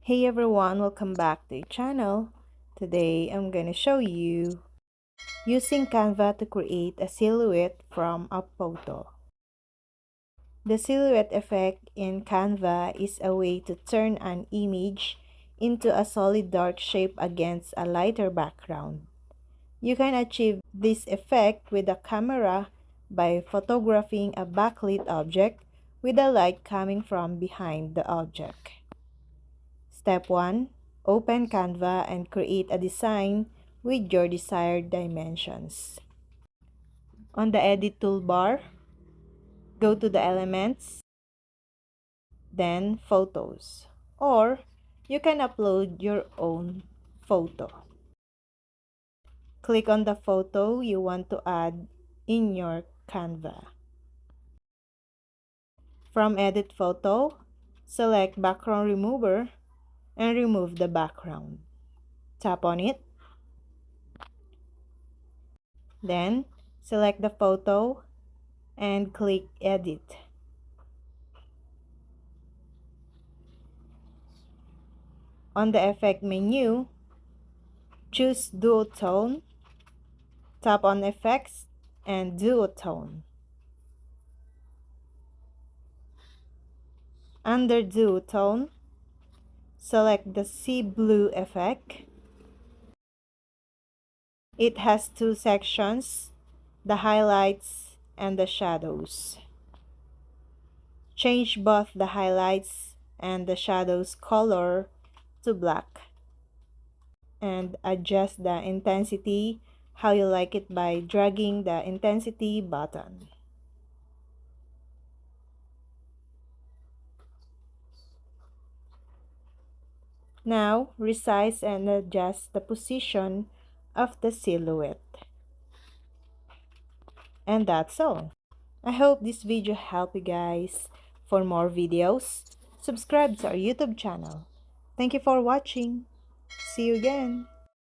Hey everyone, welcome back to the channel. Today I'm gonna show you using Canva to create a silhouette from a photo. The silhouette effect in Canva is a way to turn an image into a solid dark shape against a lighter background. You can achieve this effect with a camera by photographing a backlit object with the light coming from behind the object. Step 1. Open Canva and create a design with your desired dimensions. On the Edit toolbar, go to the Elements, then Photos, or you can upload your own photo. Click on the photo you want to add in your Canva. From Edit Photo, select Background Remover and remove the background. Tap on it. Then, select the photo and click Edit. On the Effect menu, choose Duotone, tap on Effects and Duotone. Under Duotone, select the Sea Blue effect. It has two sections, the highlights and the shadows. Change both the highlights and the shadows color to black and adjust the intensity how you like it by dragging the intensity button. Now, resize and adjust the position of the silhouette. And that's all. I hope this video helped you guys. For more videos, subscribe to our YouTube channel. Thank you for watching. See you again.